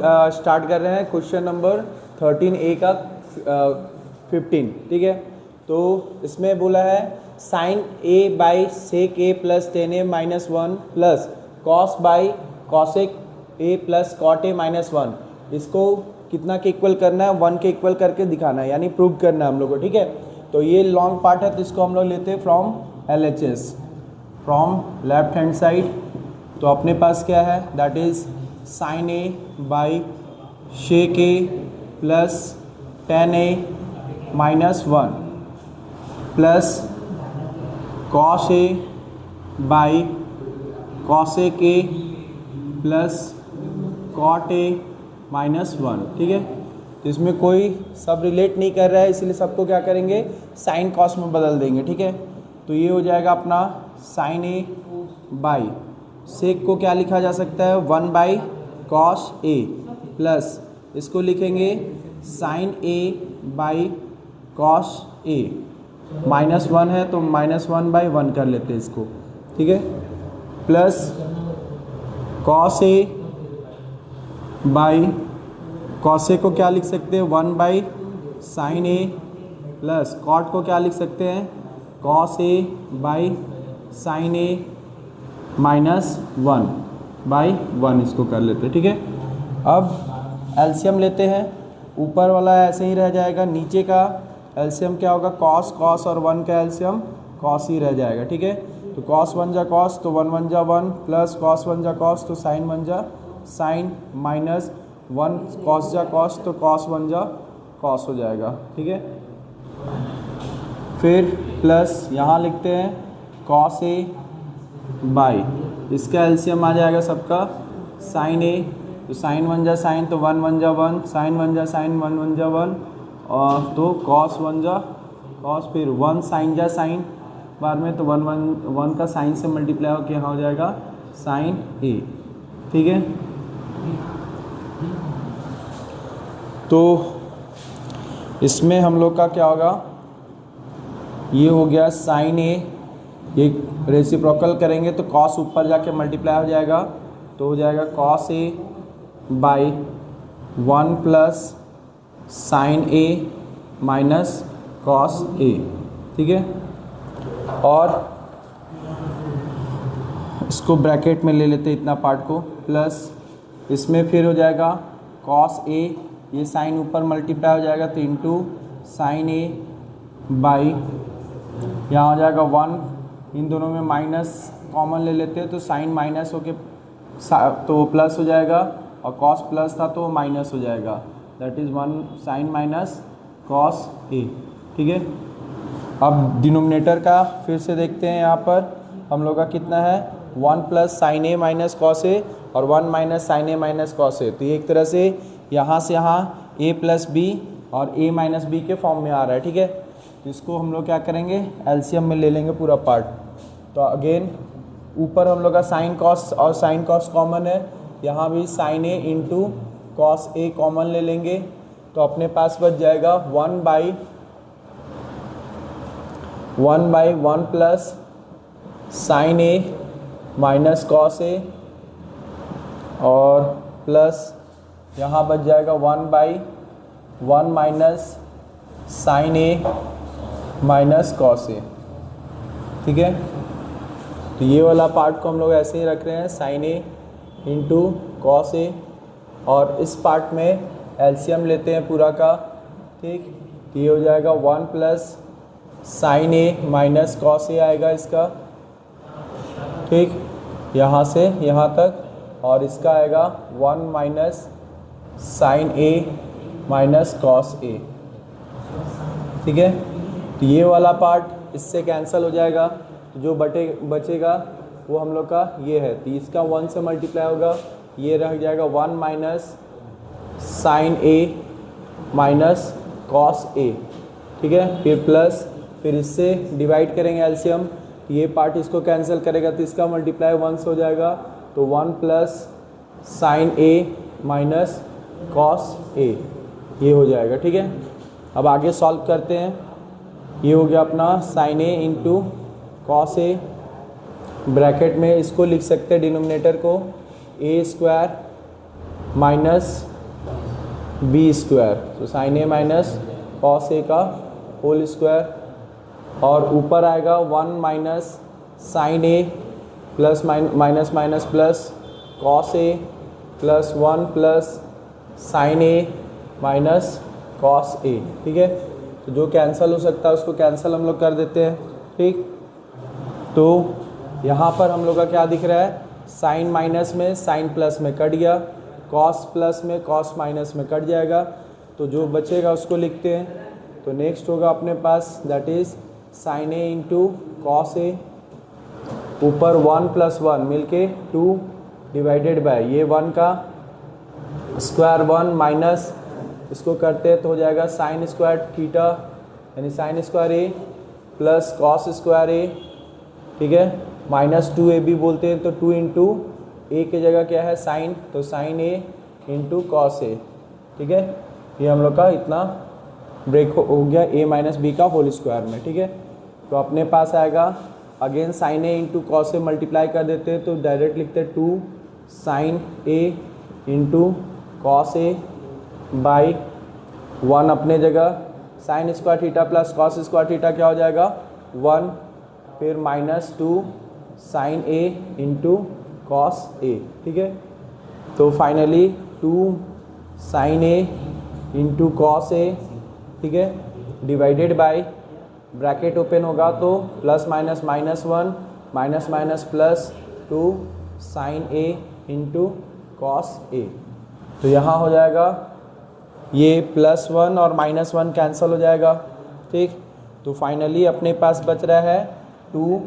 Start कर रहे हैं क्वेश्चन नंबर 13A का 15, ठीक है। तो इसमें बोला है sine A by sec A plus tan A minus one plus cos by cosec A plus cot A minus one, इसको कितना के इक्वल करना है, 1 के इक्वल करके दिखाना है, यानी प्रूव करना है हम लोग को, ठीक है। तो ये लॉन्ग पार्ट है तो इसको हम लोग लेते हैं from LHS, from left hand side. तो अपने पास क्या है, that is sine A by sec A plus tan A minus one plus cos A by cosec A plus cot A minus one, ठीक है। तो इसमें कोई सब रिलेट नहीं कर रहा है, इसलिए सबको क्या करेंगे, साइन कॉस में बदल देंगे, ठीक है। तो ये हो जाएगा अपना साइन ए बाई सेक को क्या लिखा जा सकता है, 1 बाई कॉस ए प्लस इसको लिखेंगे sine A by cos A, minus one है तो माइनस 1 बाई 1 कर लेते हैं इसको, ठीक है। Plus cos A by cos A को क्या लिख सकते हैं, 1 by sine A plus cot को क्या लिख सकते हैं, cos A by sine A minus 1 by 1, इसको कर लेते हैं, ठीक है। अब एलसीएम लेते हैं, ऊपर वाला ऐसे ही रह जाएगा, नीचे का एलसीएम क्या होगा, कॉस कॉस और 1 का एलसीएम कॉस ही रह जाएगा, ठीक है। तो कॉस 1 जा कॉस तो 1 1 जा 1 प्लस कॉस 1 जा कॉस तो साइन 1 जा साइन माइनस 1 कॉस जा कॉस तो कॉस 1 जा कॉस हो जाएगा, ठीक है। फिर प्लस यहाँ लिखते हैं कॉस ए बाई इसका एलसीएम आ जाएगा सबका साइन ए, तो साइन 1 जा साइन तो 1 1 जा 1 साइन 1 जा साइन 1 1 जा 1 और तो कॉस 1 जा कॉस, फिर 1 साइन जा साइन बाद में तो 1 का साइन से मल्टीप्लाई होकर यहाँ हो जाएगा साइन ए, ठीक है। तो इसमें हम लोग का क्या होगा, ये हो गया साइन ए, ये रेसिप्रोकल करेंगे तो कॉस ऊपर जाके मल्टीप्लाई हो जाएगा, तो हो जाएगा cos A by 1 plus sine A minus cos A, ठीक है। और इसको ब्रैकेट में ले लेते इतना पार्ट को, प्लस इसमें फिर हो जाएगा कॉस ए, ये साइन ऊपर मल्टीप्लाई हो जाएगा तो इंटू साइन ए बाई यहाँ हो जाएगा 1, इन दोनों में माइनस कॉमन ले लेते हैं तो साइन माइनस होके तो प्लस हो जाएगा और कॉस प्लस था तो माइनस हो जाएगा, that is 1 sine minus cos A, ठीक है। अब डिनोमिनेटर का फिर से देखते हैं, यहाँ पर हम लोग का कितना है, 1 plus sine A minus cos A और 1 minus sine A minus cos A, तो ये एक तरह से यहाँ से यहाँ a प्लस बी और a माइनस बी के फॉर्म में आ रहा है, ठीक है। तो इसको हम लोग क्या करेंगे, एलसीएम में ले लेंगे पूरा पार्ट। तो अगेन ऊपर हम लोग का साइन कॉस और साइन कॉस कॉमन है, यहाँ भी sine A into cos A common ले लेंगे, तो अपने पास बच जाएगा 1 by 1 plus sine A minus cos A और प्लस यहाँ बच जाएगा 1 by 1 minus sine A minus cos A, ठीक है। तो ये वाला पार्ट को हम लोग ऐसे ही रख रहे हैं, sine A into cos A, और इस पार्ट में एलसीएम लेते हैं पूरा का, ठीक। तो ये हो जाएगा 1 plus sine A minus cos ए आएगा इसका, ठीक, यहाँ से यहाँ तक, और इसका आएगा 1 minus sine A minus cos A, ठीक है। तो ये वाला पार्ट इससे कैंसिल हो जाएगा, तो जो बचेगा वो हम लोग का ये है, तो इसका 1 से मल्टीप्लाई होगा, ये रह जाएगा 1 minus sine A minus cos A, ठीक है। फिर प्लस, फिर इससे डिवाइड करेंगे एलसीएम, ये पार्ट इसको कैंसिल करेगा तो इसका मल्टीप्लाई 1 से हो जाएगा, तो 1 plus sine A minus cos ए, ये हो जाएगा, ठीक है। अब आगे सॉल्व करते हैं, ये हो गया अपना sine A into cos A, bracket में इसको लिख सकते हैं डिनोमिनेटर को a square minus B square, तो sine A minus cos A का होल स्क्वायर, और ऊपर आएगा 1 minus sine A plus minus minus plus cos A plus 1 plus sine A minus cos A. ठीक है, तो जो कैंसिल हो सकता है उसको कैंसिल हम लोग कर देते हैं। ठीक, तो यहाँ पर हम लोग का क्या दिख रहा है, साइन माइनस में साइन प्लस में कट गया, कॉस प्लस में कॉस माइनस में कट जाएगा, तो जो बचेगा उसको लिखते हैं। तो नेक्स्ट होगा अपने पास that is sine A into cos A, ऊपर 1 प्लस 1 मिलके 2 डिवाइडेड बाय ये 1 का स्क्वायर 1 माइनस इसको करते हैं तो हो जाएगा साइन स्क्वायर थीटा यानी साइन स्क्वायर ए प्लस कॉस स्क्वायर ए। ठीक है, माइनस 2 AB बोलते हैं, तो 2 इंटू ए की जगह क्या है साइन, तो sine A into cos A. ठीक है, ये हम लोग का इतना ब्रेक हो गया ए माइनस बी का होल स्क्वायर में। ठीक है, तो अपने पास आएगा again sine A into cos A multiply कर देते हैं, तो डायरेक्ट लिखते हैं 2 sine A into cos A by 1 अपने जगह, sine square theta plus cos square theta क्या हो जाएगा 1, फिर minus 2 sine A into cos A. ठीक है, तो finally 2 sine A into cos A. ठीक है, डिवाइडेड बाय ब्रैकेट ओपन होगा तो plus minus minus 1 minus minus plus 2 sine A into cos A. तो यहाँ हो जाएगा ये प्लस 1 और माइनस 1 कैंसिल हो जाएगा। ठीक, तो फाइनली अपने पास बच रहा है 2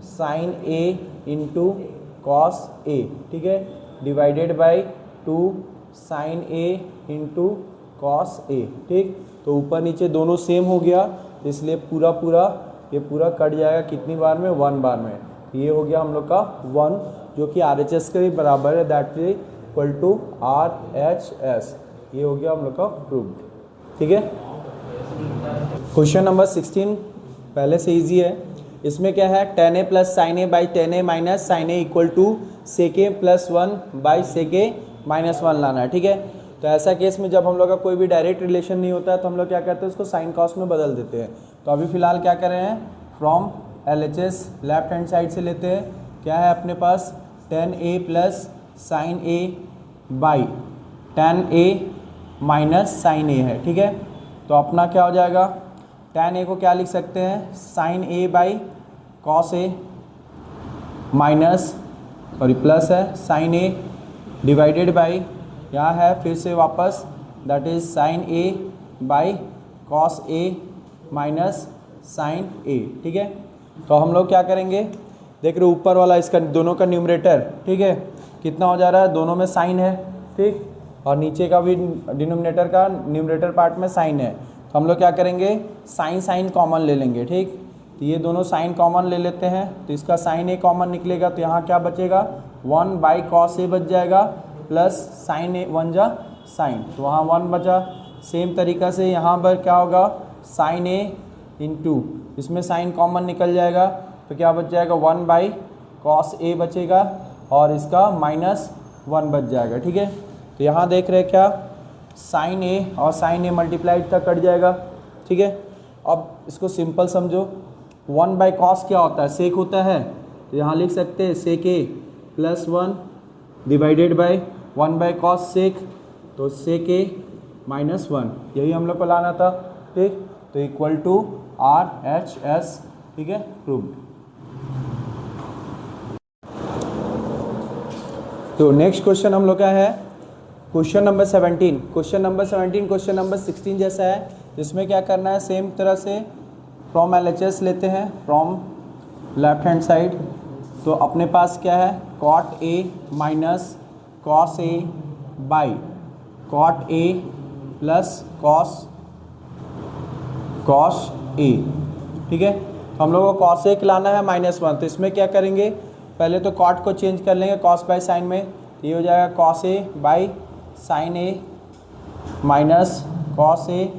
sine A into cos A. ठीक है, divided by 2 sine A into cos A. ठीक, तो ऊपर नीचे दोनों सेम हो गया, इसलिए ये पूरा कट जाएगा कितनी बार में 1 बार में। ये हो गया हम लोग का 1 जो कि RHS के बराबर है, that is equal to RHS। ये हो गया हम लोग का प्रूव्ड। ठीक है, क्वेश्चन नंबर 16 पहले से इजी है। इसमें क्या है tan a plus sine A by tan a minus sine A equal to sec a plus 1 by sec a minus 1 लाना है। ठीक है, तो ऐसा केस में जब हम लोग का कोई भी डायरेक्ट रिलेशन नहीं होता है तो हम लोग क्या करते हैं उसको साइन कॉस में बदल देते हैं। तो अभी फिलहाल क्या कर रहे हैं, from LHS left hand side से लेते हैं। क्या है अपने पास tan a plus sine A by tan a minus sine A है। ठीक है, तो अपना क्या हो जाएगा tan a को क्या लिख सकते हैं sine A by cos A minus plus है साइन ए डिवाइडेड बाई यहाँ है फिर से वापस that is sine A by cos A minus sine A. ठीक है, तो हम लोग क्या करेंगे, देख रहे ऊपर वाला इसका दोनों का न्यूमरेटर। ठीक है, कितना हो जा रहा है, दोनों में साइन है। ठीक, और नीचे का भी डिनोमिनेटर का न्यूमरेटर पार्ट में साइन है, तो हम लोग क्या करेंगे साइन साइन कॉमन ले लेंगे। ठीक, तो ये दोनों साइन कॉमन ले लेते हैं, तो इसका साइन ए कॉमन निकलेगा, तो यहाँ क्या बचेगा 1 बाई कॉस ए बच जाएगा प्लस साइन ए 1 जा साइन, तो वहाँ 1 बचा। सेम तरीक़ा से यहाँ पर क्या होगा साइन ए इंटू इसमें साइन कॉमन निकल जाएगा, तो क्या बच जाएगा 1 बाई कॉस ए बचेगा और इसका माइनस 1 बच जाएगा। ठीक है, तो यहाँ देख रहे हैं क्या साइन ए और साइन ए मल्टीप्लाइड तक कट जाएगा। ठीक है, अब इसको सिंपल समझो, 1 बाई कॉस क्या होता है सेक होता है, तो यहाँ लिख सकते हैं sec A plus 1 divided by 1 by cos sec, तो सेक ए माइनस 1, यही हम लोग को लाना था। ठीक, तो इक्वल टू RHS। ठीक है, प्रूव्ड। तो नेक्स्ट क्वेश्चन हम लोग का है question number 17। Question number 17 question number 16 जैसा है, इसमें क्या करना है सेम तरह से फ्रॉम LHS लेते हैं फ्रॉम लेफ्ट हैंड साइड। तो अपने पास क्या है cot A minus cos A by cot A plus cos A. ठीक है, तो हम लोग को कॉस ए लाना है -1, तो इसमें क्या करेंगे पहले तो कॉट को चेंज कर लेंगे कॉस बाई साइन में, तो ये हो जाएगा cos A by sine A minus cos A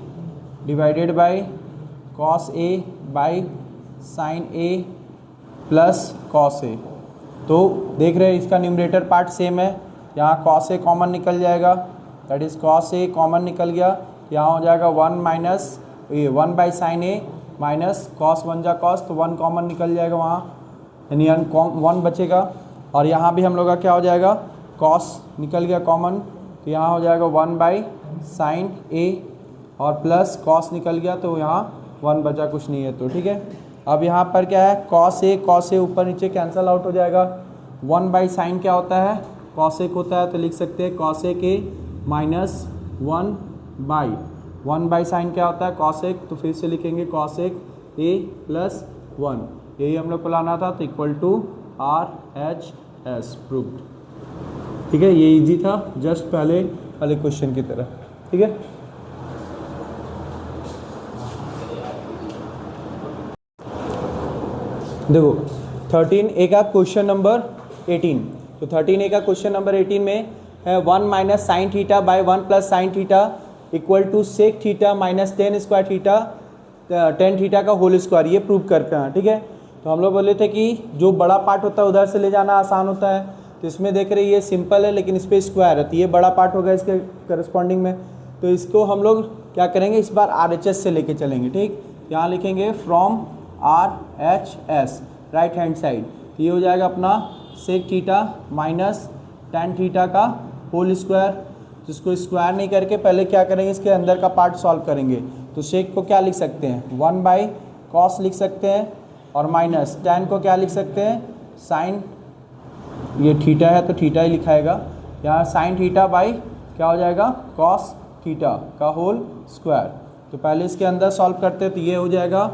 divided by cos A by sine A plus cos A. तो देख रहे हैं इसका न्यूमरेटर पार्ट सेम है, यहाँ कॉस ए कॉमन निकल जाएगा, that is cos A common निकल गया, यहाँ हो जाएगा 1 - माइनस कॉस 1 जा कॉस, तो 1 कॉमन निकल जाएगा वहाँ, यानी 1 बचेगा। और यहाँ भी हम लोग का क्या हो जाएगा, कॉस निकल गया कॉमन, तो यहाँ हो जाएगा 1/sin A और प्लस कॉस निकल गया, तो यहाँ 1 बचा, कुछ नहीं है तो ठीक है। अब यहाँ पर क्या है, कॉस ए ऊपर नीचे कैंसल आउट हो जाएगा। 1/sin क्या होता है, कॉस एक होता है, तो लिख सकते हैं कॉस ए के माइनस 1/sin क्या होता है, कॉस एक, तो फिर से लिखेंगे कॉस एक ए प्लस 1, यही हम लोग को लाना था, तो इक्वल टू RHS प्रूव्ड। ठीक है, ये इजी था, जस्ट पहले वाले क्वेश्चन की तरह। ठीक है, देखो 13A का क्वेश्चन नंबर 18, तो 13A का क्वेश्चन नंबर 18 में है 1 - sin theta by 1 + sin theta equal to sec theta minus 10 square theta 10 theta का होल स्क्वायर, ये प्रूव करते हैं। ठीक है, तो हम लोग बोले थे कि जो बड़ा पार्ट होता है उधर से ले जाना आसान होता है, तो इसमें देख रहे ये सिंपल है लेकिन इस पर स्क्वायर है, तो ये बड़ा पार्ट होगा इसके करस्पॉन्डिंग में, तो इसको हम लोग क्या करेंगे, इस बार RHS से लेके चलेंगे। ठीक, यहाँ लिखेंगे from RHS right hand side, ये हो जाएगा अपना sec theta minus tan theta का होल स्क्वायर, जिसको स्क्वायर नहीं करके पहले क्या करेंगे, इसके अंदर का पार्ट सॉल्व करेंगे। तो सेक को क्या लिख सकते हैं, 1/cos लिख सकते हैं, और माइनस tan को क्या लिख सकते हैं, साइन, ये थीटा है तो थीटा ही लिखाएगा, यहाँ साइन थीटा बाई क्या हो जाएगा, cos थीटा का होल स्क्वायर। तो पहले इसके अंदर सॉल्व करते हैं, तो ये हो जाएगा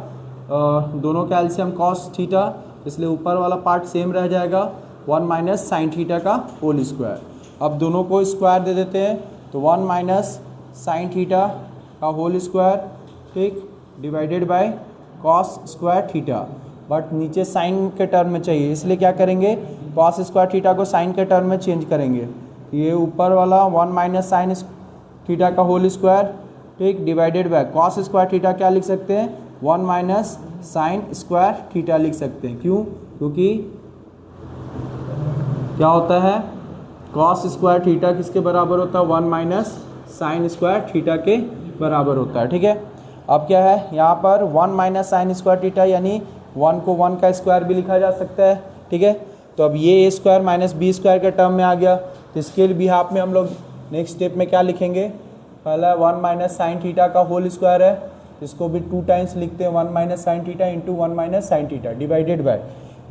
दोनों का एलसीएम cos थीटा, इसलिए ऊपर वाला पार्ट सेम रह जाएगा, 1 - sin थीटा का होल स्क्वायर। अब दोनों को स्क्वायर दे देते हैं, तो 1 - sin थीटा का होल स्क्वायर, ठीक, divided by cos square theta, but नीचे साइन के टर्म में चाहिए, इसलिए क्या करेंगे, cos स्क्वायर थीटा को साइन के टर्म में चेंज करेंगे। ये ऊपर वाला 1 - sin थीटा का होल स्क्वायर, ठीक, divided by cos square theta क्या लिख सकते हैं, 1 - sin स्क्वायर थीटा लिख सकते हैं। क्यों, क्योंकि क्या होता है, cos स्क्वायर थीटा किसके बराबर होता है, 1 - sin स्क्वायर थीटा के बराबर होता है। ठीक है, अब क्या है यहाँ पर 1 - sin स्क्वायर थीटा, यानी 1 को 1 का स्क्वायर भी लिखा जा सकता है। ठीक है, तो अब ये a square minus b square के टर्म में आ गया, तो इसके बिहाफ में हम लोग नेक्स्ट स्टेप में क्या लिखेंगे, पहला 1 - sin थीटा का होल स्क्वायर है, इसको भी 2 टाइम्स लिखते हैं, 1 - sin theta into 1 - sin theta divided by,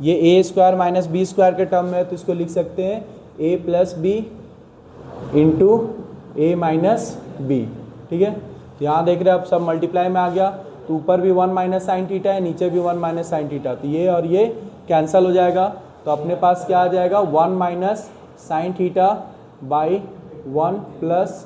ये a square minus b square के टर्म में है, तो इसको लिख सकते हैं a + b into a - b। ठीक है, यहाँ देख रहे हैं अब सब मल्टीप्लाई में आ गया, तो ऊपर भी 1 - sin थीटा है, नीचे भी 1 - sin थीटा, तो ये और ये कैंसिल हो जाएगा, तो अपने पास क्या आ जाएगा, 1 - sin theta by 1 +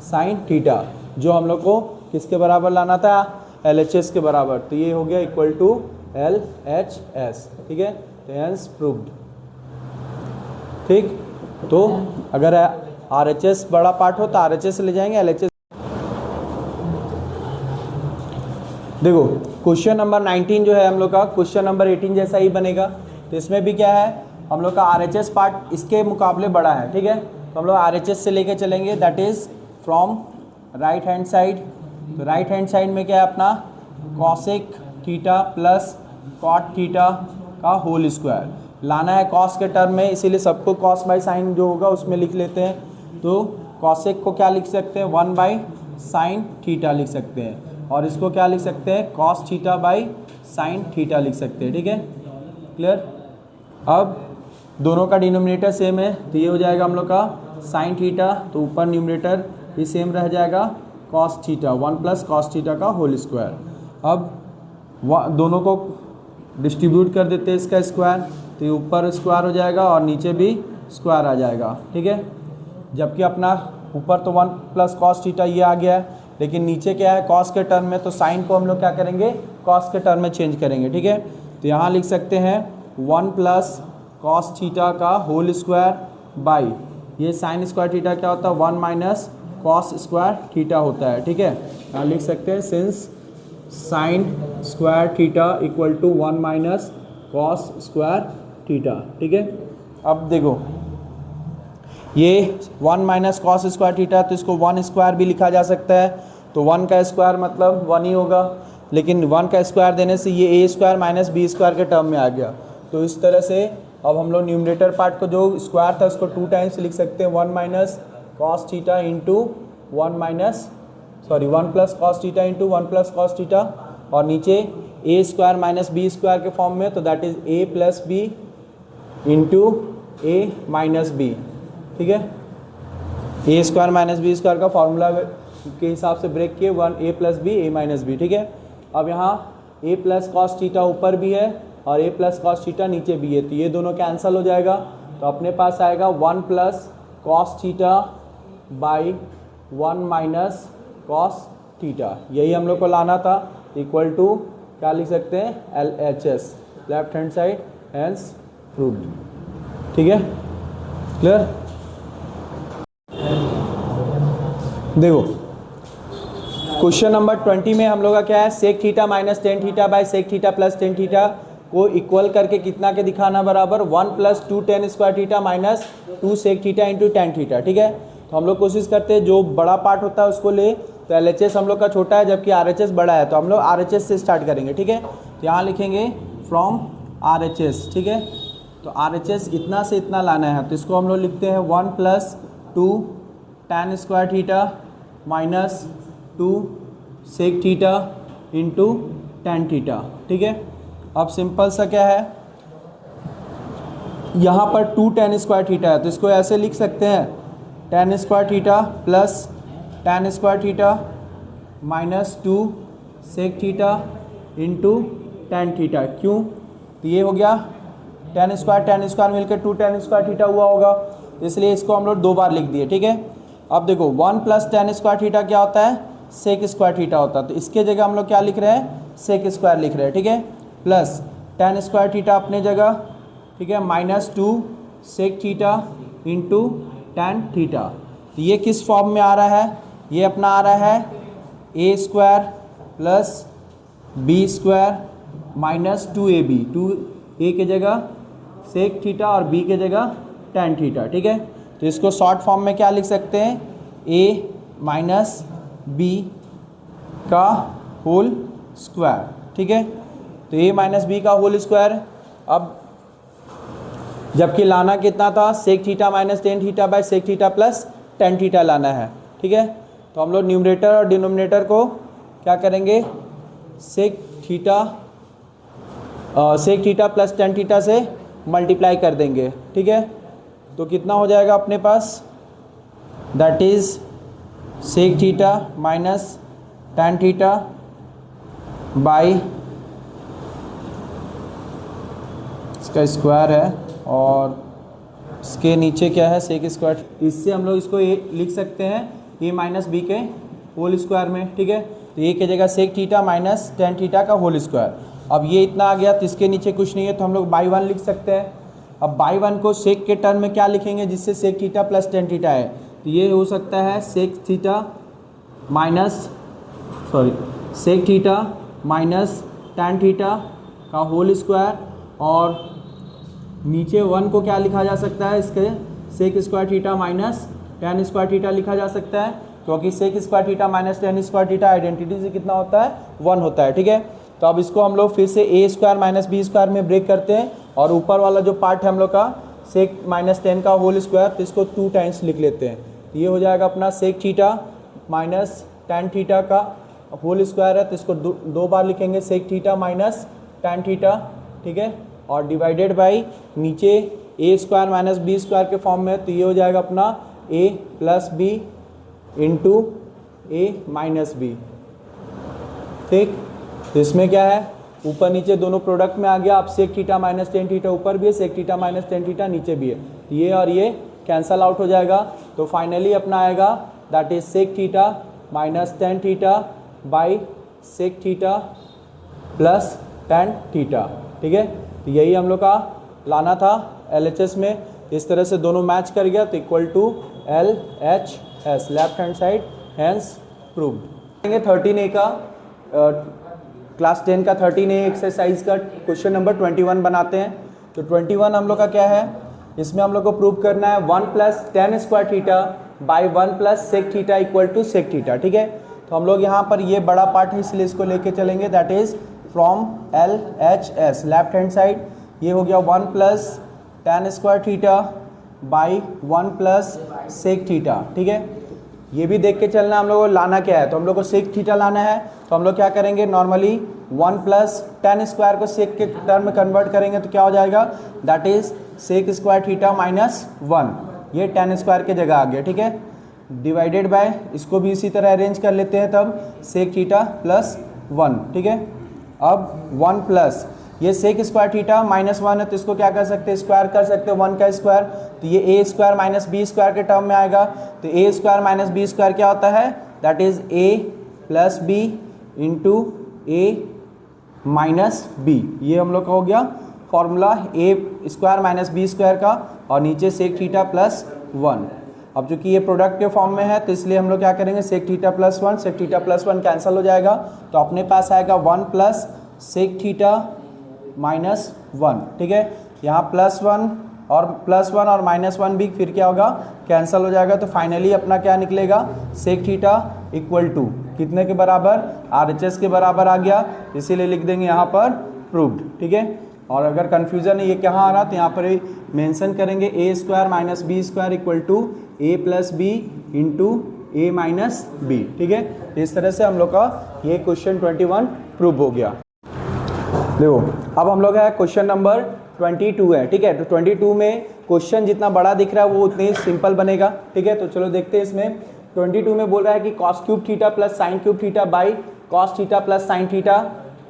sin theta, जो हम लोग को किसके बराबर लाना था, LHS के बराबर, तो ये हो गया इक्वल टू LHS। ठीक है, तो हेंस प्रूव्ड। ठीक, तो अगर RHS बड़ा पार्ट हो तो RHS ले जाएंगे, LHS। देखो क्वेश्चन नंबर 19 जो है हम लोग का क्वेश्चन नंबर 18 जैसा ही बनेगा, तो इसमें भी क्या है, हम लोग का RHS पार्ट इसके मुकाबले बड़ा है। ठीक है, तो हम लोग RHS से लेके चलेंगे, that is from right hand side. तो राइट हैंड साइड में क्या है अपना cosec theta plus cot theta का होल स्क्वायर लाना है कॉस के टर्म में, इसीलिए सबको कॉस बाई साइन जो होगा उसमें लिख लेते हैं। तो कॉसेक को क्या लिख सकते हैं, 1/sin थीटा लिख सकते हैं, और इसको क्या लिख सकते हैं, cos theta by sine theta लिख सकते हैं। ठीक है, क्लियर। अब दोनों का डिनोमिनेटर सेम है, तो ये हो जाएगा हम लोग का साइन थीटा, तो ऊपर न्यूमरेटर भी सेम रह जाएगा, कॉस थीटा 1 + cos थीटा का होल स्क्वायर। अब दोनों को डिस्ट्रीब्यूट कर देते हैं इसका स्क्वायर, तो ये ऊपर स्क्वायर हो जाएगा और नीचे भी स्क्वायर आ जाएगा। ठीक है, जबकि अपना ऊपर तो 1 + cos थीटा ये आ गया है, लेकिन नीचे क्या है कॉस के टर्म में, तो साइन को हम लोग क्या करेंगे, कॉस के टर्म में चेंज करेंगे। ठीक है, तो यहाँ लिख सकते हैं 1 + cos थीटा का होल स्क्वायर बाई, ये साइन स्क्वायर थीटा क्या होता है, 1 - cos स्क्वायर थीटा होता है। ठीक है, यहाँ लिख सकते हैं since sine square theta equal to 1 - cos square theta. ठीक है, अब देखो ये 1 माइनस कॉस स्क्वायर थीटा, तो इसको 1 स्क्वायर भी लिखा जा सकता है, तो 1 का स्क्वायर मतलब 1 ही होगा, लेकिन 1 का स्क्वायर देने से ये a square minus B square के टर्म में आ गया। तो इस तरह से अब हम लोग न्यूमरेटर पार्ट को जो स्क्वायर था उसको 2 टाइम्स लिख सकते हैं, 1 minus cos theta into 1 plus cos theta into 1 plus cos theta, और नीचे a square minus B square के फॉर्म में, तो that is a plus B into A minus B. ठीक है, ए स्क्वायर माइनस बी स्क्वायर का फॉर्मूला के हिसाब से ब्रेक किए 1 a plus b a minus B. ठीक है, अब यहाँ ए प्लस कॉस थीटा ऊपर भी है और ए प्लस कॉस थीटा नीचे भी है, तो ये दोनों कैंसिल हो जाएगा, तो अपने पास आएगा 1 plus cos theta by 1 minus cos theta, यही हम लोग को लाना था, इक्वल टू क्या लिख सकते हैं LHS, left hand side, hence proved. ठीक है, क्लियर। देखो क्वेश्चन नंबर 20 में हम लोग का क्या है, sec theta minus tan theta by sec theta plus tan theta को इक्वल करके कितना के दिखाना बराबर 1 plus 2 tan square theta minus 2 sec theta into tan theta. ठीक है, तो हम लोग कोशिश करते हैं जो बड़ा पार्ट होता है उसको ले, तो LHS हम लोग का छोटा है जबकि RHS बड़ा है, तो हम लोग RHS से स्टार्ट करेंगे। ठीक है, तो यहाँ लिखेंगे फ्रॉम RHS। ठीक है, तो RHS इतना से इतना लाना है, तो इसको हम लोग लिखते हैं 1 plus 2 tan square theta minus 2 sec theta into tan theta. ठीक है, अब सिंपल सा क्या है, यहाँ पर 2 टेन स्क्वायर थीटा है, तो इसको ऐसे लिख सकते हैं tan square theta plus tan square theta minus 2 sec theta into tan theta. क्यों, तो ये हो गया टेन स्क्वायर मिलकर 2 टेन स्क्वायर थीटा हुआ होगा, इसलिए इसको हम लोग 2 बार लिख दिए। ठीक है, अब देखो 1 प्लस टेन स्क्वायर थीटा क्या होता है, सेक स्क्वायर थीटा होता है, तो इसके जगह हम लोग क्या लिख रहे हैं, सेक स्क्वायर लिख रहे हैं। ठीक है, प्लस टेन स्क्वायर थीटा अपने जगह, ठीक है, minus 2 sec theta into tan theta, तो ये किस फॉर्म में आ रहा है, ये अपना आ रहा है ए square plus B square minus 2ab, 2a के जगह सेक थीटा और b के जगह टेन थीटा। ठीक है, तो इसको शॉर्ट फॉर्म में क्या लिख सकते हैं, a माइनस बी का होल स्क्वायर। ठीक है, तो a माइनस बी का होल स्क्वायर, अब जबकि लाना कितना था, sec theta minus tan theta by sec theta plus tan theta लाना है। ठीक है, तो हम लोग न्यूमरेटर और डिनोमिनेटर को क्या करेंगे, sec theta plus tan theta से मल्टीप्लाई कर देंगे। ठीक है, तो कितना हो जाएगा अपने पास, that is sec theta minus tan theta by, इसका स्क्वायर है और इसके नीचे क्या है, सेक स्क्वायर, इससे हम लोग इसको ए लिख सकते हैं ए माइनस बी के होल स्क्वायर में। ठीक है, तो ए के जगह sec theta minus tan theta का होल स्क्वायर, अब ये इतना आ गया, तो इसके नीचे कुछ नहीं है, तो हम लोग बाई 1 लिख सकते हैं। अब बाई 1 को सेक के टर्म में क्या लिखेंगे, जिससे sec theta plus tan theta है, तो ये हो सकता है sec theta minus tan theta का होल स्क्वायर, और नीचे 1 को क्या लिखा जा सकता है, इसके sec square theta minus tan square theta लिखा जा सकता है, क्योंकि sec square theta minus tan square theta identity से कितना होता है, 1 होता है। ठीक है, तो अब इसको हम लोग फिर से ए स्क्वायर माइनस बी स्क्वायर में ब्रेक करते हैं, और ऊपर वाला जो पार्ट है हम लोग का सेक माइनस टेन का होल स्क्वायर, तो इसको 2 टाइम्स लिख लेते हैं, तो ये हो जाएगा अपना sec theta minus tan theta का होल स्क्वायर है, तो इसको 2 बार लिखेंगे, sec theta minus tan theta. ठीक है, और डिवाइडेड बाई नीचे a square minus B square के फॉर्म में, तो ये हो जाएगा अपना a plus B into A minus B. ठीक, तो इसमें क्या है, ऊपर नीचे दोनों प्रोडक्ट में आ गया, अब sec theta minus tan theta ऊपर भी है, sec theta minus tan theta नीचे भी है, ये और ये कैंसल आउट हो जाएगा, तो फाइनली अपना आएगा that is sec theta minus tan theta by sec theta plus tan theta. ठीक है, तो यही हम लोग का लाना था LHS में, इस तरह से दोनों मैच कर गया, तो equal to LHS, left hand side, hence proved. 13A का क्लास 10 का 13A एक्सरसाइज का क्वेश्चन नंबर 21 बनाते हैं। तो 21 हम लोग का क्या है, इसमें हम लोग को प्रूव करना है 1 plus tan square theta by 1 plus sec theta equal to sec theta, ठीक है। तो हम लोग यहाँ पर ये बड़ा पार्ट है इसलिए इसको लेके चलेंगे, that is from L H S left hand side, ये हो गया 1 plus tan square theta by 1 plus sec theta, ठीक है। ये भी देख के चलना हम लोग को लाना क्या है, तो हम लोग को सेक थीटा लाना है, तो हम लोग क्या करेंगे नॉर्मली 1 प्लस टेन स्क्वायर को सेक के टर्म में कन्वर्ट करेंगे तो क्या हो जाएगा, that is sec square theta minus 1, ये टेन स्क्वायर के जगह आ गया, ठीक है। डिवाइडेड बाय, इसको भी इसी तरह अरेंज कर लेते हैं तब सेक थीटा प्लस 1, ठीक है। अब 1 प्लस ये सेक स्क्वायर थीटा माइनस 1 है तो इसको क्या कर सकते हैं, स्क्वायर कर सकते हैं 1 का स्क्वायर, तो ये a square minus B square के टर्म में आएगा। तो a square minus B square क्या होता है, that is a plus B into A minus b, ये हम लोग का हो गया formula a square minus B square का, और नीचे सेक थीटा प्लस 1। अब चूंकि ये प्रोडक्ट के फॉर्म में है तो इसलिए हम लोग क्या करेंगे, sec theta plus 1, sec theta plus 1 cancel हो जाएगा, तो अपने पास आएगा 1 प्लस सेक थीटा माइनस 1, ठीक है। यहाँ प्लस 1 और माइनस 1 भी फिर क्या होगा, कैंसिल हो जाएगा, तो फाइनली अपना क्या निकलेगा, सेक थीटा इक्वल टू कितने के बराबर, RHS के बराबर आ गया, इसीलिए लिख देंगे यहाँ पर प्रूव्ड, ठीक है। और अगर कन्फ्यूजन है ये कहाँ आ रहा तो यहाँ पर मेंशन करेंगे A square minus B square equal to A plus B into A minus B, ठीक है। इस तरह से हम लोग का ये क्वेश्चन 21 प्रूव हो गया। देखो अब हम लोग है क्वेश्चन नंबर 22 है, ठीक है। तो 22 में क्वेश्चन जितना बड़ा दिख रहा है वो उतने ही सिंपल बनेगा, ठीक है। तो चलो देखते हैं इसमें 22 में बोल रहा है कि cos cube theta plus sine cube theta by cos theta plus sine theta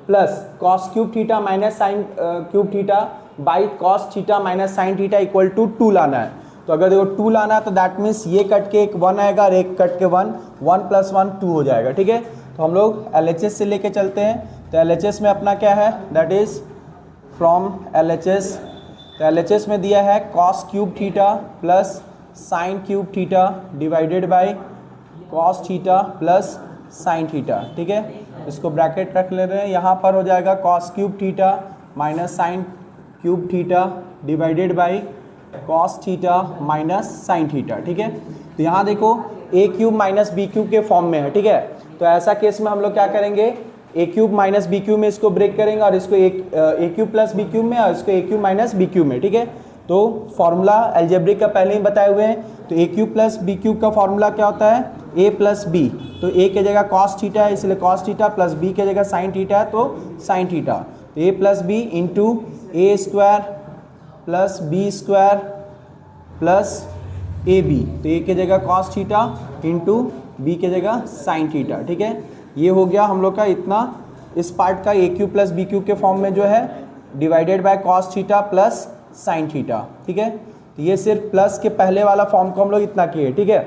plus cos cube theta minus sine cube theta by cos theta minus sine theta equal to 2 लाना है। तो अगर देखो 2 लाना है तो दैट मीन्स ये cut के एक 1 आएगा और एक कट के 1 प्लस 1 2 हो जाएगा, ठीक है। तो हम लोग LHS से लेके चलते हैं, तो LHS में अपना क्या है, दैट इज फ्रॉम LHS, तो LHS में दिया है cos cube theta plus sine cube theta divided by cos theta plus sine theta, ठीक है। इसको ब्रैकेट रख ले रहे हैं, यहाँ पर हो जाएगा cos cube theta minus sine cube theta divided by cos theta minus sine theta, ठीक है। तो यहाँ देखो ए क्यूब माइनस बी क्यूब के फॉर्म में है, ठीक है। तो ऐसा केस में हम लोग क्या करेंगे, ए क्यूब माइनस बी क्यूब में इसको ब्रेक करेंगे और इसको ए क्यूब प्लस बी क्यूब में और इसको ए क्यूब माइनस बी क्यूब में, ठीक है। तो फॉर्मूला अलजेब्रिक का पहले ही बताए हुए हैं, तो ए क्यूब प्लस बी क्यूब का फॉर्मूला क्या होता है, ए प्लस बी, तो ए के जगह कॉस थीटा है इसलिए कॉस थीटा प्लस बी के जगह साइन थीटा है तो साइन थीटा, तो A plus B into A square plus B square plus A B, तो ए के जगह कॉस थीटा इंटू बी के जगह साइन थीटा, ठीक है। ये हो गया हम लोग का इतना इस पार्ट का ए क्यू प्लस बी क्यू के फॉर्म में जो है divided by cos theta plus sine theta, ठीक है। तो ये सिर्फ प्लस के पहले वाला फॉर्म को हम लोग इतना किए, ठीक है।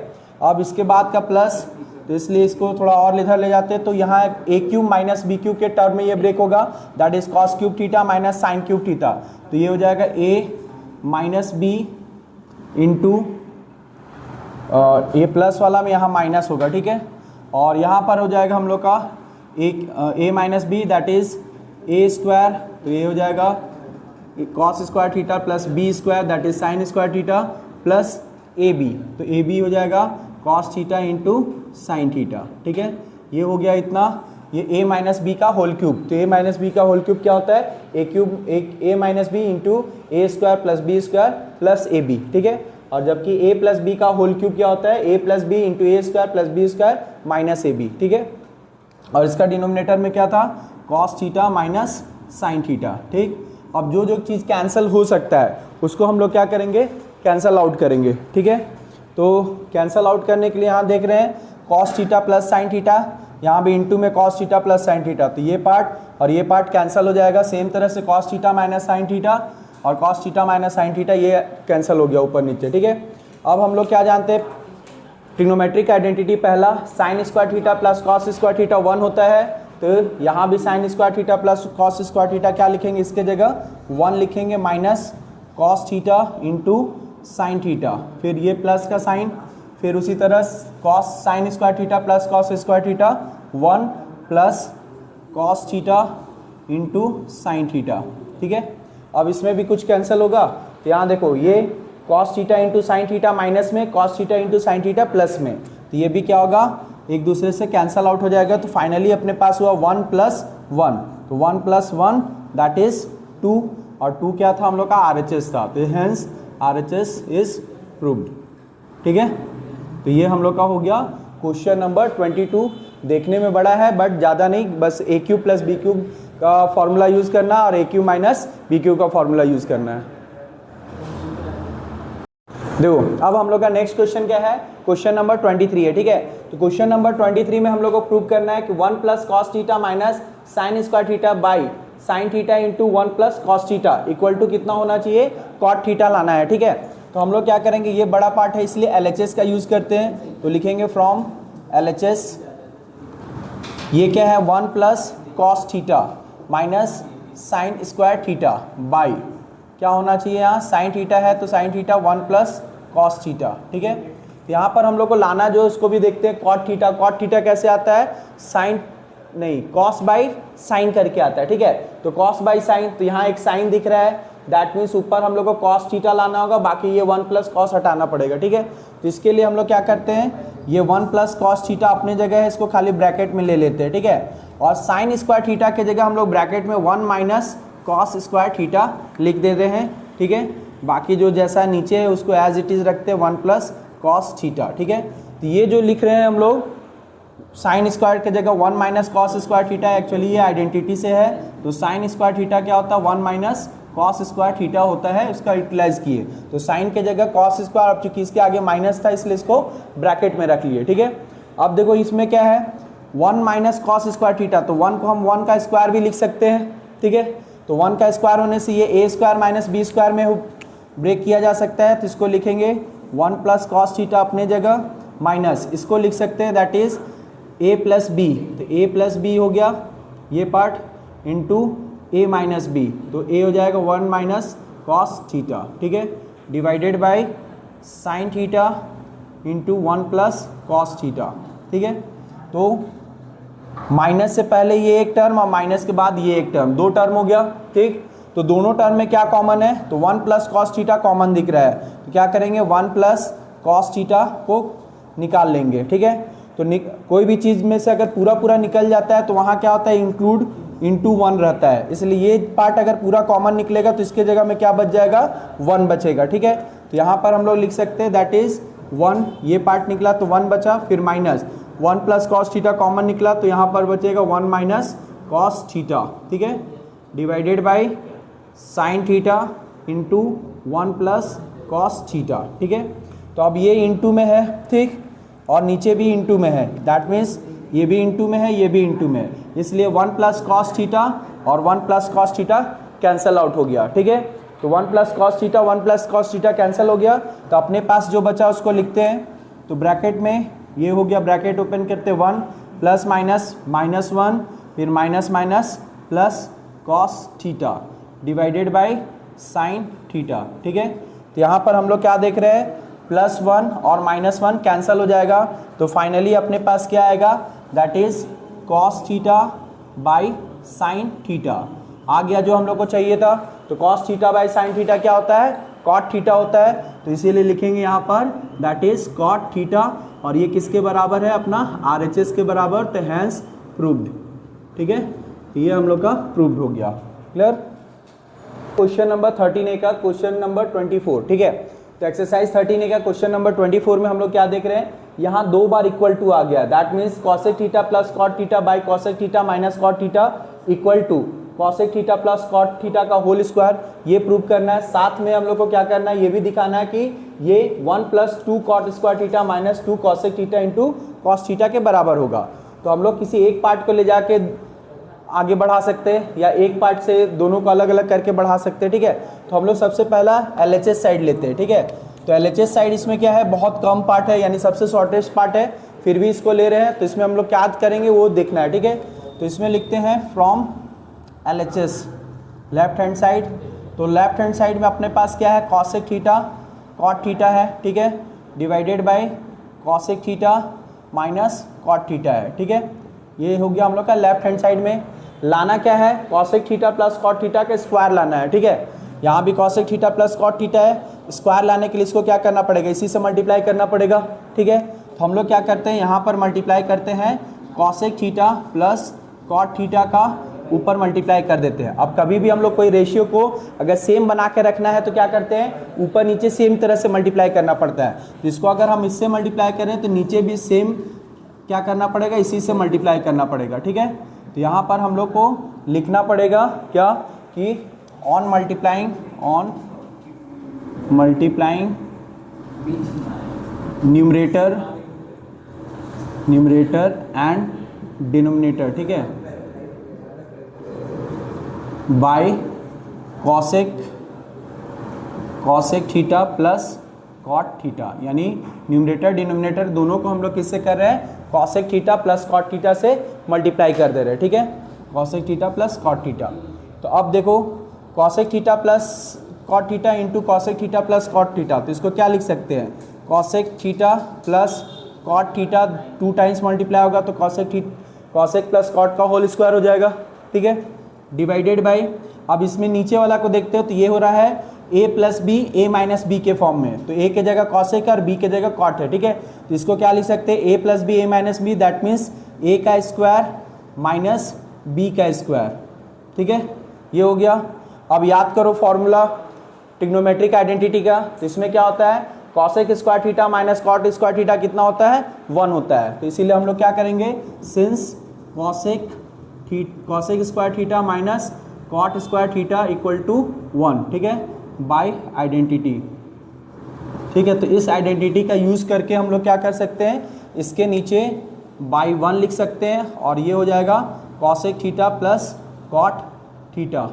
अब इसके बाद का प्लस, तो इसलिए इसको थोड़ा और इधर ले जाते हैं, तो यहाँ ए क्यूब माइनस बी क्यूब के टर्म में ये ब्रेक होगा, that is cos cube theta minus sine cube theta, तो ये हो जाएगा ए माइनस बी इंटू ए प्लस वाला में यहाँ माइनस होगा, ठीक है। और यहाँ पर हो जाएगा हम लोग का a minus b that is a square, तो ये हो जाएगा cos square theta plus B square that is sine square theta plus A B, तो ए बी हो जाएगा cos theta into sine theta, ठीक है। ये हो गया इतना, ये ए माइनस बी का होल क्यूब, तो ए माइनस बी का होल क्यूब क्या होता है, a minus b into A square plus B square plus A b, ठीक है। और जबकि a प्लस बी का होल क्यूब क्या होता है, a plus B into A square plus B square minus a b, ठीक है। और इसका डिनोमिनेटर में क्या था, cos theta minus sine theta, ठीक। अब जो जो चीज़ कैंसिल हो सकता है उसको हम लोग क्या करेंगे, कैंसिल आउट करेंगे, ठीक है। तो कैंसिल आउट करने के लिए यहाँ देख रहे हैं cos theta plus sine theta, यहाँ भी इंटू में cos theta plus sine theta, तो ये पार्ट और ये पार्ट कैंसिल हो जाएगा। सेम तरह से cos theta minus sine theta और cos theta minus sine theta ये कैंसिल हो गया ऊपर नीचे, ठीक है। अब हम लोग क्या जानते हैं, ट्रिग्नोमेट्रिक आइडेंटिटी पहला sign square theta plus cos square theta 1 होता है, तो यहाँ भी sign square theta plus cos square theta क्या लिखेंगे, इसके जगह 1 लिखेंगे minus cos theta into sine theta, फिर ये प्लस का साइन, फिर उसी तरह cos sine square theta plus cos square theta 1 plus cos theta into sine theta, ठीक है। अब इसमें भी कुछ कैंसिल होगा, तो यहाँ देखो ये cos theta into sine theta minus में, cos theta into sine theta plus में, तो ये भी क्या होगा, एक दूसरे से कैंसल आउट हो जाएगा। तो फाइनली अपने पास हुआ 1 + 1, तो 1 + 1 दैट इज 2, और 2 क्या था हम लोग का, RHS था, तो हेंस RHS इज प्रूव्ड। ठीक है, तो ये हम लोग का हो गया क्वेश्चन नंबर 22। देखने में बड़ा है बट ज़्यादा नहीं, बस a³ + b³ का फॉर्मूला यूज़ करना और a³ - b³ का फॉर्मूला यूज़ करना है। देखो अब हम लोग का नेक्स्ट क्वेश्चन क्या है, क्वेश्चन नंबर 23 है। ठीक है, तो क्वेश्चन नंबर 23 में हम लोग को प्रूव करना है कि 1 + cos theta minus sine square theta by sine theta into 1 + cos theta equal to कितना होना चाहिए, cot थीटा लाना है। ठीक है, तो हम लोग क्या करेंगे, ये बड़ा पार्ट है इसलिए LHS का यूज़ करते हैं, तो लिखेंगे फ्रॉम LHS, ये क्या है 1 + cos theta minus sine square theta by क्या होना चाहिए, यहाँ साइन थीटा है तो साइन थीटा 1 + cos थीटा। ठीक है, तो यहाँ पर हम लोग को लाना जो उसको भी देखते हैं, cot थीटा। cot थीटा कैसे आता है, साइन नहीं cos बाई साइन करके आता है। ठीक है, तो cos बाई साइन, तो यहाँ एक साइन दिख रहा है, दैट मीन्स ऊपर हम लोग को cos थीटा लाना होगा, बाकी ये 1 + cos हटाना पड़ेगा। ठीक है, तो इसके लिए हम लोग क्या करते हैं, ये 1 + cos थीटा अपने जगह है, इसको खाली ब्रैकेट में ले लेते हैं। ठीक है, और साइन स्क्वायर थीटा के जगह हम लोग ब्रैकेट में 1 - cos स्क्वायर थीटा लिख देते हैं। ठीक है, बाकी जो जैसा नीचे है उसको एज इट इज़ रखते हैं 1 + cos थीटा। ठीक है, तो ये जो लिख रहे हैं हम लोग साइन स्क्वायर के जगह 1 - cos स्क्वायर थीटा, एक्चुअली ये आइडेंटिटी से है, तो साइन स्क्वायर थीटा क्या होता है, 1 - cos स्क्वायर थीटा होता है, उसका यूटिलाइज किए, तो साइन के जगह cos स्क्वायर, अब चूंकि इसके आगे माइनस था इसलिए इसको ब्रैकेट में रख लिए। ठीक है, अब देखो इसमें क्या है 1 - cos स्क्वायर थीटा, तो 1 को हम 1 का स्क्वायर भी लिख सकते हैं। ठीक है, तो 1 का स्क्वायर होने से ये a² - b² में ब्रेक किया जा सकता है, तो इसको लिखेंगे 1 + cos थीटा अपने जगह माइनस इसको लिख सकते हैं दैट इज a + b, तो a + b हो गया ये पार्ट इंटू a - b, तो a हो जाएगा 1 - cos थीटा। ठीक है, divided by sine theta into 1 + cos theta. ठीक है, तो माइनस से पहले ये एक टर्म और माइनस के बाद ये एक टर्म, 2 टर्म हो गया। ठीक, तो दोनों टर्म में क्या कॉमन है, तो 1 + cos थीटा कॉमन दिख रहा है, तो क्या करेंगे 1 + cos थीटा को निकाल लेंगे। ठीक है, तो कोई भी चीज़ में से अगर पूरा पूरा निकल जाता है तो वहाँ क्या होता है, इंक्लूड इंटू 1 रहता है, इसलिए ये पार्ट अगर पूरा कॉमन निकलेगा तो इसके जगह में क्या बच जाएगा, 1 बचेगा। ठीक है, तो यहाँ पर हम लोग लिख सकते हैं दैट इज 1, ये पार्ट निकला तो 1 बचा, फिर माइनस 1 + cos थीटा कॉमन निकला तो यहाँ पर बचेगा 1 - cos थीटा। ठीक है, divided by sine theta into 1 + cos theta. ठीक है, तो अब ये इंटू में है, ठीक, और नीचे भी इंटू में है, दैट मीन्स ये भी इंटू में है, ये भी इंटू में है, इसलिए 1 + cos थीटा और 1 + cos थीटा कैंसल आउट हो गया। ठीक है, तो 1 + cos theta 1 + cos theta cancel हो गया, तो अपने पास जो बचा उसको लिखते हैं, तो ब्रैकेट में ये हो गया, ब्रैकेट ओपन करते 1 + -1 फिर minus plus cos theta divided by sine theta. ठीक है, तो यहाँ पर हम लोग क्या देख रहे हैं, +1 और -1 कैंसिल हो जाएगा, तो फाइनली अपने पास क्या आएगा, that is cos theta by sine theta आ गया जो हम लोग को चाहिए था। तो cos theta by sine theta क्या होता है, cot थीटा होता है, तो इसीलिए लिखेंगे यहाँ पर दैट इज cot थीटा, और ये किसके बराबर है, अपना RHS के बराबर, तो हैंस प्रूव्ड। ठीक है, तो ये हम लोग का प्रूव्ड हो गया। क्लियर। क्वेश्चन नंबर 13A का क्वेश्चन नंबर 24। ठीक है, तो एक्सरसाइज 13A का क्वेश्चन नंबर 24 में हम लोग क्या देख रहे हैं, यहाँ 2 बार इक्वल टू आ गया, that means cosec theta plus cot theta by cosec theta minus cot theta equal to cosec theta plus cot theta का होल स्क्वायर, ये प्रूव करना है। साथ में हम लोग को क्या करना है, ये भी दिखाना है कि ये 1 + 2 cot square theta minus 2 cosec theta into cos theta के बराबर होगा। तो हम लोग किसी एक पार्ट को ले जाके आगे बढ़ा सकते हैं या एक पार्ट से दोनों को अलग अलग करके बढ़ा सकते हैं। ठीक है, तो हम लोग सबसे पहला LHS साइड लेते हैं। ठीक है, तो LHS साइड इसमें क्या है, बहुत कम पार्ट है, यानी सबसे शॉर्टेस्ट पार्ट है, फिर भी इसको ले रहे हैं, तो इसमें हम लोग क्या करेंगे वो देखना है। ठीक है, तो इसमें लिखते हैं from LHS left hand side, तो लेफ्ट हैंड साइड में अपने पास क्या है, cosec थीटा cot थीटा है। ठीक है, divided bye cosec theta minus cot theta है। ठीक है, ये हो गया हम लोग का लेफ्ट हैंड साइड में। लाना क्या है, cosec theta plus cot theta का स्क्वायर लाना है। ठीक है, यहाँ भी cosec theta plus cot theta है, स्क्वायर लाने के लिए इसको क्या करना पड़ेगा, इसी से मल्टीप्लाई करना पड़ेगा, ठीक है। तो हम लोग क्या करते हैं, यहाँ पर मल्टीप्लाई करते हैं cosec theta plus cot theta का ऊपर मल्टीप्लाई कर देते हैं। अब कभी भी हम लोग कोई रेशियो को अगर सेम बना के रखना है तो क्या करते हैं, ऊपर नीचे सेम तरह से मल्टीप्लाई करना पड़ता है। तो इसको अगर हम इससे मल्टीप्लाई करें तो नीचे भी सेम क्या करना पड़ेगा, इसी से मल्टीप्लाई करना पड़ेगा, ठीक है। तो यहाँ पर हम लोग को लिखना पड़ेगा क्या कि on multiplying numerator and denominator, ठीक है, by cosec theta plus cot theta, यानी न्यूमरेटर डिनोमिनेटर दोनों को हम लोग किससे कर रहे हैं, cosec theta plus cot theta से मल्टीप्लाई कर दे रहे हैं, ठीक है, cosec theta plus cot theta. तो अब देखो cosec theta plus cot theta into cosec theta plus cot theta, तो इसको क्या लिख सकते हैं, cosec theta plus cot theta 2 times multiply होगा तो कॉसेक प्लस कॉट का होल स्क्वायर हो जाएगा, ठीक है, डिवाइडेड बाय, अब इसमें नीचे वाला को देखते हो तो ये हो रहा है a plus b a minus b के फॉर्म में, तो a के जगह कॉसेक और b के जगह कॉट है, ठीक है। तो इसको क्या लिख सकते हैं, a plus b a minus b, that means a का स्क्वायर माइनस b का स्क्वायर, ठीक है, ये हो गया। अब याद करो फॉर्मूला ट्रिग्नोमेट्रिक आइडेंटिटी का, तो इसमें क्या होता है, cosec square theta minus cot square theta कितना होता है, 1 होता है। तो इसीलिए हम लोग क्या करेंगे, since cosec square theta minus cot square theta equal to 1, ठीक है, बाय आइडेंटिटी, ठीक है। तो इस आइडेंटिटी का यूज़ करके हम लोग क्या कर सकते हैं, इसके नीचे बाय 1 लिख सकते हैं और ये हो जाएगा cosec theta plus cot theta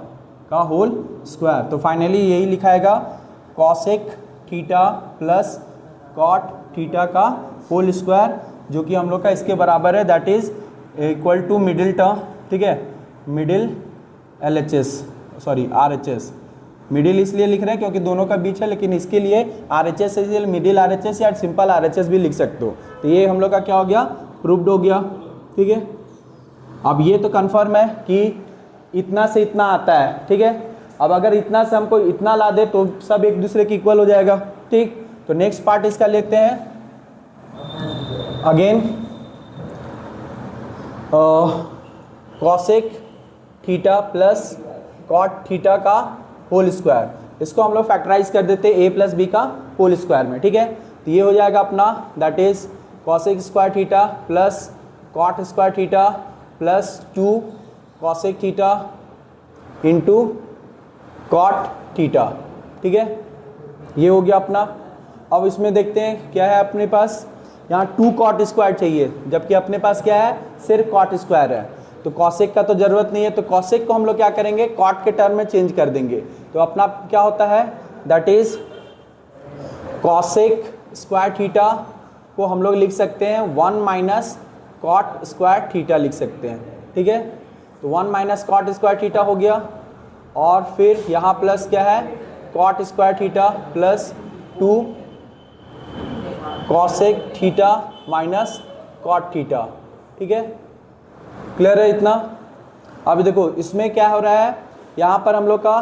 का होल स्क्वायर। तो फाइनली यही लिखाएगा cosec theta plus cot theta का होल स्क्वायर, जो कि हम लोग का इसके बराबर है, that is equal to middle term, ठीक है, मिडिल RHS, मिडिल इसलिए लिख रहे हैं क्योंकि दोनों का बीच है, लेकिन इसके लिए RHS से मिडिल RHS या सिंपल RHS भी लिख सकते हो। तो ये हम लोग का क्या हो गया, प्रूव्ड हो गया, ठीक है। अब ये तो कंफर्म है कि इतना से इतना आता है, ठीक है। अब अगर इतना से हमको इतना ला दे तो सब एक दूसरे के इक्वल हो जाएगा, ठीक। तो नेक्स्ट पार्ट इसका लेते हैं, again cosec theta plus cot theta का होल स्क्वायर, इसको हम लोग फैक्टराइज कर देते हैं a प्लस बी का होल स्क्वायर में, ठीक है। तो ये हो जाएगा अपना, that is cosec square theta plus cot square theta plus 2 cosec theta into cot theta, ठीक है, ये हो गया अपना। अब इसमें देखते हैं क्या है अपने पास, यहाँ 2 कॉट स्क्वायर चाहिए, जबकि अपने पास क्या है, सिर्फ कॉट स्क्वायर है। तो कॉसेक का तो जरूरत नहीं है, तो कॉसेक को हम लोग क्या करेंगे, कॉट के टर्म में चेंज कर देंगे। तो अपना क्या होता है, that is cosec square theta को हम लोग लिख सकते हैं 1 माइनस कॉट स्क्वायर थीटा लिख सकते हैं, ठीक है। तो 1 माइनस कॉट स्क्वायर थीटा हो गया, और फिर यहाँ प्लस क्या है, cot square theta plus 2 cosec theta minus cot theta, ठीक है, क्लियर है इतना। अभी देखो इसमें क्या हो रहा है, यहाँ पर हम लोग का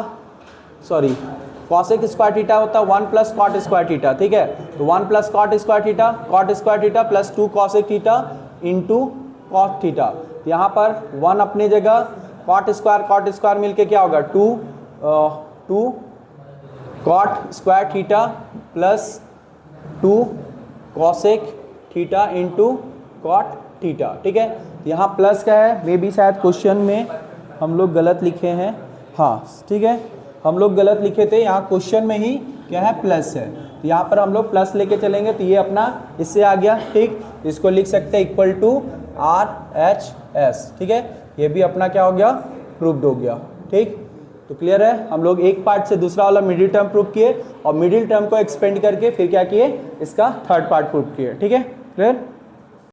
कॉसेक स्क्वायर थीटा होता है 1 प्लस कॉट स्क्वायर थीटा, ठीक है। तो 1 plus cot square theta plus 2 cosec theta into cot theta. यहाँ पर 1 अपनी जगह, कॉट स्क्वायर मिलके क्या होगा 2 cot square theta plus 2 cosec theta into cot theta, ठीक है। यहाँ प्लस का है, मे बी शायद क्वेश्चन में हम लोग गलत लिखे हैं, हाँ ठीक है, हम लोग गलत लिखे थे, यहाँ क्वेश्चन में ही क्या है, प्लस है। तो यहाँ पर हम लोग प्लस लेके चलेंगे, तो ये अपना इससे आ गया, ठीक। इसको लिख सकते हैं इक्वल टू RHS, ठीक है, ये भी अपना क्या हो गया, प्रूव्ड हो गया, ठीक। तो क्लियर है, हम लोग एक पार्ट से दूसरा वाला मिडिल टर्म प्रूव किए और मिडिल टर्म को एक्सपेंड करके फिर क्या किए, इसका थर्ड पार्ट प्रूव किए, ठीक है, क्लियर।